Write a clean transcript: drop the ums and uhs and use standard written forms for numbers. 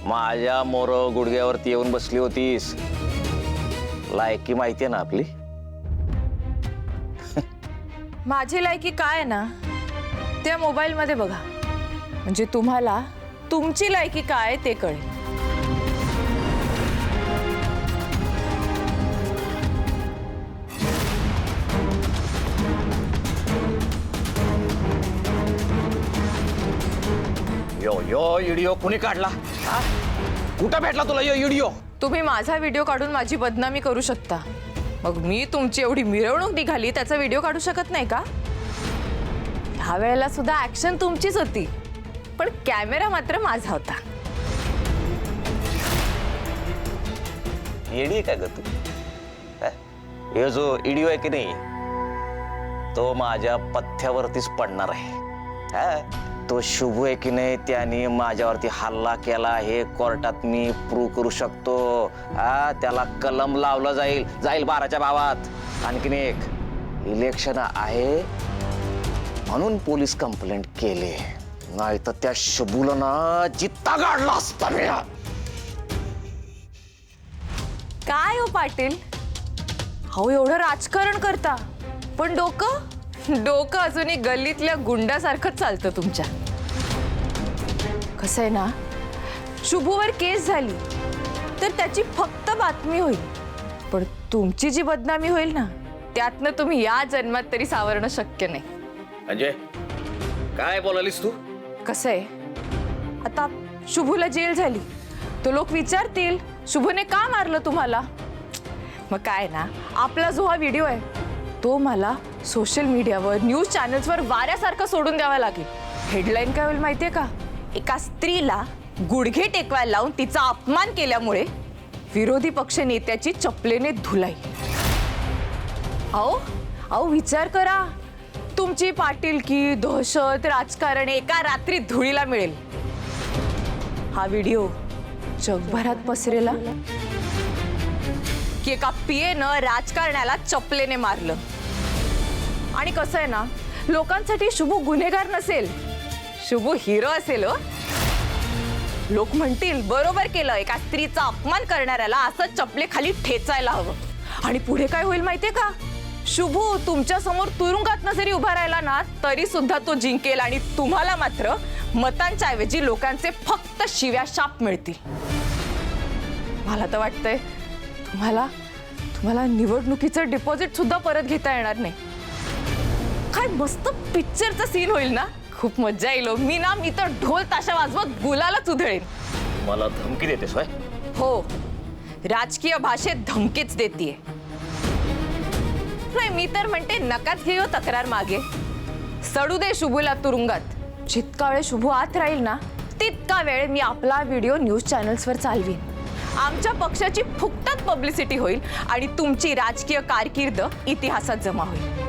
माझ्या मोर गुडघ्यावरती येऊन बसली होतीस. लायकी माहितीये ना आपली. माझी लायकी काय आहे ना त्या मोबाईल मध्ये बघा, म्हणजे तुम्हाला तुमची लायकी काय ते कळेल. यो यो व्हिडिओ कुणी काढला? कुठं भेटला तुला यो व्हिडिओ? तुम्ही माझा व्हिडिओ काढून माझी बदनामी करू शकता, मग मी तुमची एवढी मिरवणूक निघाली त्याचा व्हिडिओ काढू शकत नाही का? ह्या वेळेला सुद्धा ऍक्शन तुमचीच होती, पण कॅमेरा मात्र माझा होता. येडी का ग तू? हे जो व्हिडिओ आहे की नाही तो माझ्या पथ्यावरतीच पडणार आहे. तो शुभ आहे की नाही त्याने माझ्यावरती हल्ला केला हे कोर्टात मी प्रूव्ह करू शकतो. त्याला कलम लावला जाईल 12च्या भावात. आणखीन एक इलेक्शन आहे म्हणून पोलीस कंप्लेंट केली, नाही तर त्या शुभूला ना जित्ता गाडला असता मी. काय हो पाटील, हो एवढं राजकारण करता पण डोकं अजूनही गल्लीतल्या गुंडासारखं चालतं तुमच्या. कसं आहे ना, शुभूवर केस झाली तर त्याची फक्त बातमी होईल, पण तुमची जी बदनामी होईल ना त्यातनं तुम्ही या जन्मात तरी सावरणं शक्य नाही. म्हणजे काय बोलालीस तू? कसं आहे, आता शुभूला जेल झाली तो लोक विचारतील शुभूने का मारलं तुम्हाला. मग काय ना, आपला जो हा व्हिडिओ आहे तो मला सोशल मीडियावर न्यूज चॅनल्सवर वाऱ्यासारखं सोडून द्यावा लागेल. हेडलाईन काय होईल माहितीये का? एका स्त्रीला गुडघे टेकवायला लावून तिचा अपमान केल्यामुळे विरोधी पक्ष नेत्याची चपलेने धुलाई. अहो विचार करा, तुमची पाटीलकी दहशत राजकारण एका रात्रीत धुळीला मिळेल. हा व्हिडिओ जगभरात पसरेला की एका पीएनं राजकारण्याला चपलेने मारलं. आणि कसं आहे ना, लोकांसाठी शुभू गुन्हेगार नसेल, शुभू हिरो असेल. लोक म्हणतील बरोबर केलं, एका स्त्रीचा अपमान करणाऱ्याला असं चपले खाली ठेचायला हवं. आणि पुढे काय होईल माहितीये का? शुभू तुमच्या समोर तुरुंगात जरी उभा राहिला ना तरी सुद्धा तो जिंकेल आणि तुम्हाला मात्र मतांच्या ऐवजी लोकांचे फक्त शिव्या शाप मिळतील. मला तर वाटतंय तुम्हाला निवडणुकीचं डिपॉझिट सुद्धा परत घेता येणार नाही. काय मस्त पिक्चरचा सीन होईल ना, खूप मजा येईल. मी तर ढोल ताशा वाजवत गुलालाच उधळेन. मला धमकी देतेस होय? हो, राजकीय भाषेत धमकीच देतीये. नाही, मी तर म्हणते नकाच घेऊ तक्रार मागे. सडू दे शुभूला तुरुंगात. जितका वेळ शुभू आत राहील ना तितका वेळ मी आपला व्हिडिओ न्यूज चॅनल्सवर चालवीन. आमच्या पक्षाची फुकटात पब्लिसिटी होईल आणि तुमची राजकीय कारकीर्द इतिहासात जमा होईल.